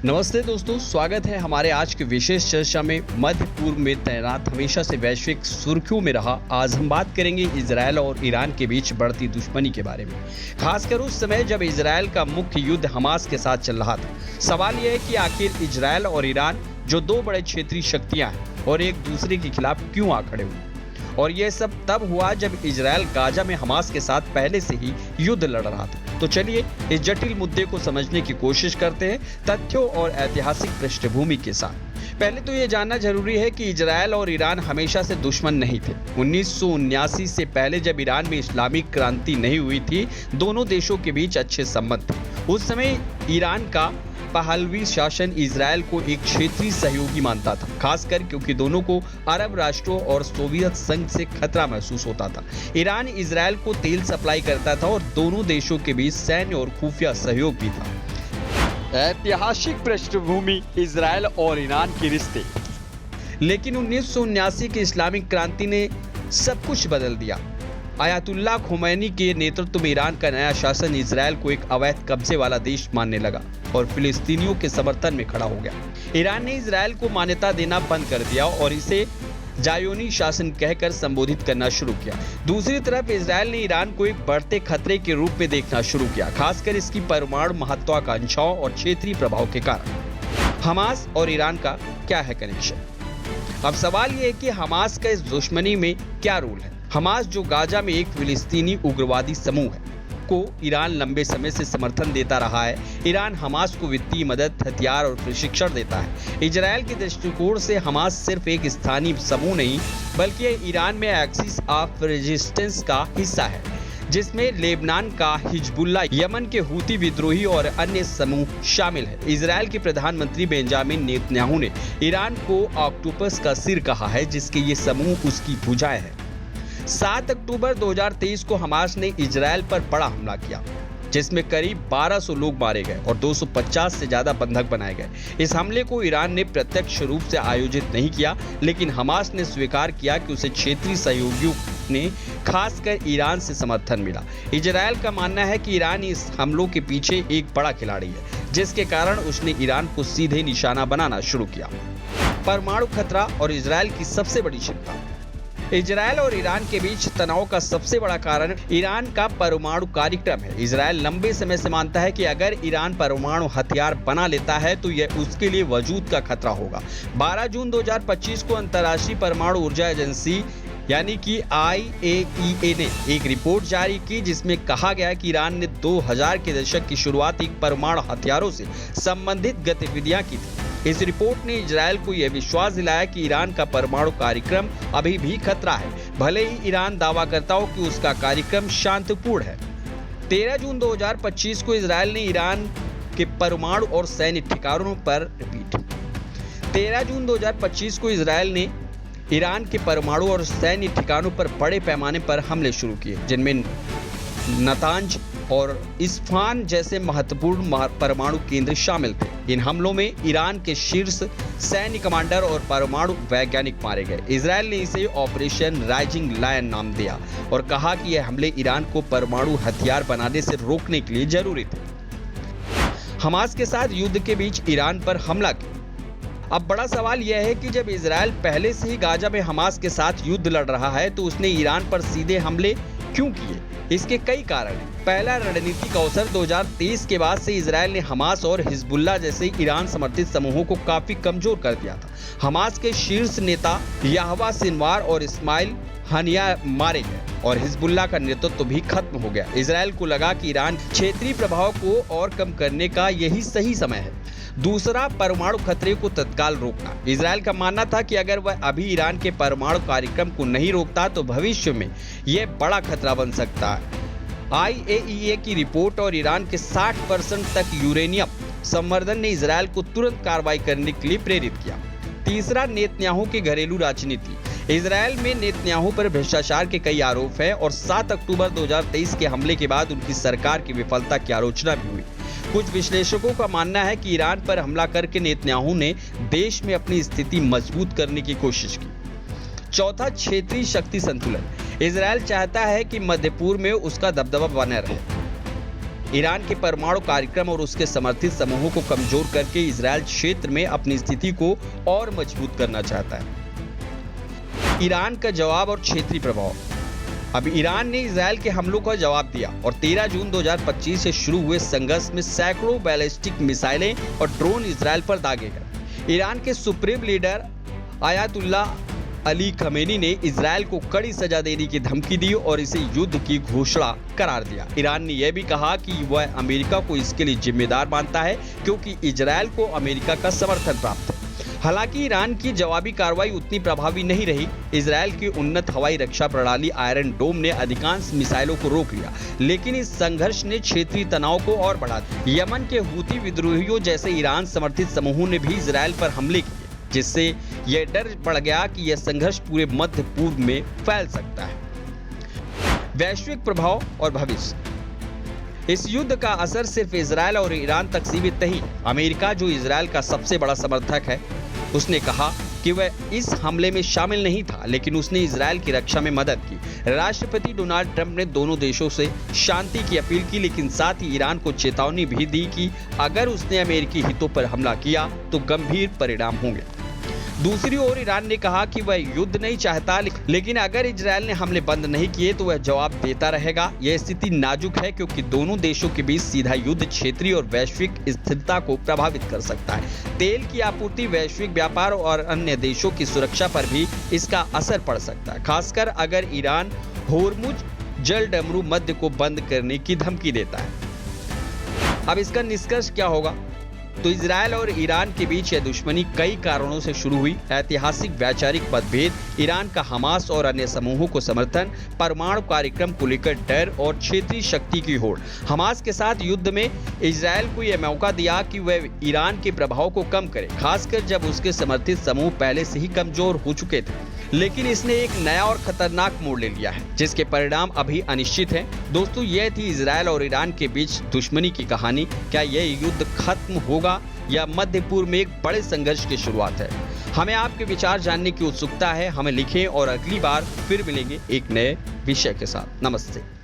नमस्ते दोस्तों, स्वागत है हमारे आज की विशेष चर्चा में। मध्य पूर्व में तैनात हमेशा से वैश्विक सुर्खियों में रहा, आज हम बात करेंगे इजरायल और ईरान के बीच बढ़ती दुश्मनी के बारे में, खासकर उस समय जब इजरायल का मुख्य युद्ध हमास के साथ चल रहा था। सवाल यह है कि आखिर इजरायल और ईरान, जो दो बड़े क्षेत्रीय शक्तियां हैं, और एक दूसरे के खिलाफ क्यों आ खड़े हुए। और यह सब तब हुआ जब इजरायल गाजा में हमास के साथ पहले से ही युद्ध लड़ रहा था। तो चलिए इस जटिल मुद्दे को समझने की कोशिश करते हैं तथ्यों और ऐतिहासिक पृष्ठभूमि के साथ। पहले तो ये जानना जरूरी है कि इजरायल और ईरान हमेशा से दुश्मन नहीं थे। 1979 से पहले जब ईरान में इस्लामिक क्रांति नहीं हुई थी, दोनों देशों के बीच अच्छे संबंध थे। उस समय ईरान का पहलवी शासन इजरायल को एक क्षेत्रीय सहयोगी मानता था, खासकर क्योंकि दोनों को अरब राष्ट्रों और सोवियत संघ से खतरा महसूस होता था। ईरान इजरायल को तेल सप्लाई करता था और दोनों देशों के बीच सैन्य और खुफिया सहयोग भी था। ऐतिहासिक पृष्ठभूमि, इजरायल और ईरान के रिश्ते। लेकिन 1979 की इस्लामिक क्रांति ने सब कुछ बदल दिया। आयतुल्लाह खुमैनी के नेतृत्व में ईरान का नया शासन इजरायल को एक अवैध कब्जे वाला देश मानने लगा और फिलिस्तीनियों के समर्थन में खड़ा हो गया। ईरान ने इजरायल को मान्यता देना बंद कर दिया और इसे जायोनी शासन कहकर संबोधित करना शुरू किया। दूसरी तरफ इजरायल ने ईरान को एक बढ़ते खतरे के रूप में देखना शुरू किया, खासकर इसकी परमाणु महत्वाकांक्षाओं और क्षेत्रीय प्रभाव के कारण। हमास और ईरान का क्या है कनेक्शन? अब सवाल यह है कि हमास का इस दुश्मनी में क्या रोल है। हमास, जो गाजा में एक फिलिस्तीनी उग्रवादी समूह है, को ईरान लंबे समय से समर्थन देता रहा है। ईरान हमास को वित्तीय मदद, हथियार और प्रशिक्षण देता है। इजरायल के दृष्टिकोण से हमास सिर्फ एक स्थानीय समूह नहीं, बल्कि ईरान में एक्सिस ऑफ रेजिस्टेंस का हिस्सा है, जिसमें लेबनान का हिजबुल्लाह, यमन के हूती विद्रोही और अन्य समूह शामिल है। इजरायल के प्रधानमंत्री बेंजामिन नेतन्याहू ने ईरान को ऑक्टोपस का सिर कहा है, जिसके ये समूह उसकी भुजाएं हैं। 7 अक्टूबर 2023 को हमास ने इजरायल पर बड़ा हमला किया, जिसमें करीब 1200 लोग मारे गए और 250 से ज्यादा बंधक बनाए गए। इस हमले को ईरान ने प्रत्यक्ष रूप से आयोजित नहीं किया, लेकिन हमास ने स्वीकार किया कि उसे क्षेत्रीय सहयोगियों ने, खासकर ईरान से समर्थन मिला। इजरायल का मानना है कि ईरान इस हमलों के पीछे एक बड़ा खिलाड़ी है, जिसके कारण उसने ईरान को सीधे निशाना बनाना शुरू किया। परमाणु खतरा और इजरायल की सबसे बड़ी चिंता। इजरायल और ईरान के बीच तनाव का सबसे बड़ा कारण ईरान का परमाणु कार्यक्रम है। इजरायल लंबे समय से मानता है कि अगर ईरान परमाणु हथियार बना लेता है तो यह उसके लिए वजूद का खतरा होगा। 12 जून 2025 को अंतर्राष्ट्रीय परमाणु ऊर्जा एजेंसी यानी कि IAEA ने एक रिपोर्ट जारी की, जिसमें कहा गया कि ईरान ने 2000 के दशक की शुरुआती परमाणु हथियारों से संबंधित गतिविधियां की थी। इस रिपोर्ट ने इजरायल को यह विश्वास दिलाया कि ईरान का परमाणु कार्यक्रम अभी भी खतरा है, भले ही ईरान दावा करता हो कि उसका कार्यक्रम शांतिपूर्ण है। 13 जून 2025 को इजरायल ने ईरान के परमाणु और सैन्य ठिकानों पर 13 जून 2025 को इजरायल ने ईरान के परमाणु और सैन्य ठिकानों पर बड़े पैमाने पर हमले शुरू किए, जिनमें नतांज और इस्फहान जैसे महत्वपूर्ण परमाणु केंद्र शामिल थे। इन हमलों में ईरान के शीर्ष सैन्य कमांडर और परमाणु वैज्ञानिक मारे गए। इजरायल ने इसे ऑपरेशन राइजिंग लायन नाम दिया और कहा कि यह हमले ईरान को परमाणु हथियार बनाने से रोकने के लिए जरूरी थे। हमास के साथ युद्ध के बीच ईरान पर हमला किया। अब बड़ा सवाल यह है कि जब इजरायल पहले से ही गाजा में हमास के साथ युद्ध लड़ रहा है, तो उसने ईरान पर सीधे हमले क्यों किए? इसके कई कारण हैं। पहला, रणनीतिक अवसर। 2023 के बाद से इजरायल ने हमास और हिजबुल्लाह जैसे ईरान समर्थित समूहों को काफी कमजोर कर दिया था। हमास के शीर्ष नेता याहवा सिनवार और इस्माइल हनिया मारे गए और हिजबुल्लाह का नेतृत्व भी खत्म हो गया। इजरायल को लगा कि ईरान क्षेत्रीय प्रभाव को और कम करने का यही सही समय है। दूसरा, परमाणु खतरे को तत्काल रोकना। इजरायल का मानना था कि अगर वह अभी ईरान के परमाणु कार्यक्रम को नहीं रोकता तो भविष्य में यह बड़ा खतरा बन सकता है। IAEA की रिपोर्ट और ईरान के 60% तक यूरेनियम संवर्धन ने इजरायल को तुरंत कार्रवाई करने के लिए प्रेरित किया। तीसरा, नेतन्याहू की घरेलू राजनीति। इजरायल में नेतन्याहू पर भ्रष्टाचार के कई आरोप हैं और 7 अक्टूबर 2023 के हमले के बाद उनकी सरकार की विफलता की आलोचना भी हुई। कुछ विश्लेषकों का मानना है कि ईरान पर हमला करके नेतन्याहू ने देश में अपनी स्थिति मजबूत करने की कोशिश की। चौथा, क्षेत्रीय शक्ति संतुलन। इजरायल चाहता है कि मध्य पूर्व में उसका दबदबा बना रहे। ईरान के परमाणु कार्यक्रम और उसके समर्थित समूहों को कमजोर करके इजरायल क्षेत्र में अपनी स्थिति को और मजबूत करना चाहता है। ईरान का जवाब और क्षेत्रीय प्रभाव। अब ईरान ने इजरायल के हमलों का जवाब दिया और 13 जून 2025 से शुरू हुए संघर्ष में सैकड़ों बैलिस्टिक मिसाइलें और ड्रोन इजरायल पर दागे गए। ईरान के supreme leader Ayatollah Ali Khamenei ने इजरायल को कड़ी सजा देने की धमकी दी और इसे युद्ध की घोषणा करार दिया। ईरान ने यह भी कहा कि वह अमेरिका को इसके लिए जिम्मेदार मानता है क्योंकि इजरायल को अमेरिका का समर्थन प्राप्त है। हालांकि ईरान की जवाबी कार्रवाई उतनी प्रभावी नहीं रही। इजरायल की उन्नत हवाई रक्षा प्रणाली आयरन डोम ने अधिकांश मिसाइलों को रोक लिया, लेकिन इस संघर्ष ने क्षेत्रीय तनाव को और बढ़ा दिया। यमन के हूती विद्रोहियों जैसे ईरान समर्थित समूहों ने भी इजरायल पर हमले किए, जिससे यह डर बढ़ गया कि यह संघर्ष पूरे मध्य पूर्व में फैल सकता है। वैश्विक प्रभाव और भविष्य। इस युद्ध का असर सिर्फ इजरायल और ईरान तक सीमित नहीं। अमेरिका, जो इजरायल का सबसे बड़ा समर्थक है, उसने कहा कि वह इस हमले में शामिल नहीं था, लेकिन उसने इजरायल की रक्षा में मदद की। राष्ट्रपति डोनाल्ड ट्रंप ने दोनों देशों से शांति की अपील की, लेकिन साथ ही ईरान को चेतावनी भी दी कि अगर उसने अमेरिकी हितों पर हमला किया तो गंभीर परिणाम होंगे। दूसरी ओर ईरान ने कहा कि वह युद्ध नहीं चाहता, लेकिन अगर इजरायल ने हमले बंद नहीं किए तो वह जवाब देता रहेगा। यह स्थिति नाजुक है क्योंकि दोनों देशों के बीच सीधा युद्ध क्षेत्रीय और वैश्विक स्थिरता को प्रभावित कर सकता है। तेल की आपूर्ति, वैश्विक व्यापार और अन्य देशों की सुरक्षा पर भी इसका असर पड़ सकता है, खासकर अगर ईरान होर्मुज जलडमरू मध्य को बंद करने की धमकी देता है। अब इसका निष्कर्ष क्या होगा? तो इजरायल और ईरान के बीच यह दुश्मनी कई कारणों से शुरू हुई। ऐतिहासिक वैचारिक मतभेद, ईरान का हमास और अन्य समूहों को समर्थन, परमाणु कार्यक्रम को लेकर डर और क्षेत्रीय शक्ति की होड़। हमास के साथ युद्ध में इजरायल को यह मौका दिया कि वह ईरान के प्रभाव को कम करे, खासकर जब उसके समर्थित समूह पहले से ही कमजोर हो चुके थे। लेकिन इसने एक नया और खतरनाक मोड़ ले लिया है, जिसके परिणाम अभी अनिश्चित हैं। दोस्तों, यह थी इजरायल और ईरान के बीच दुश्मनी की कहानी। क्या यह युद्ध खत्म होगा या मध्य पूर्व में एक बड़े संघर्ष की शुरुआत है? हमें आपके विचार जानने की उत्सुकता है। हमें लिखें और अगली बार फिर मिलेंगे एक नए विषय के साथ। नमस्ते।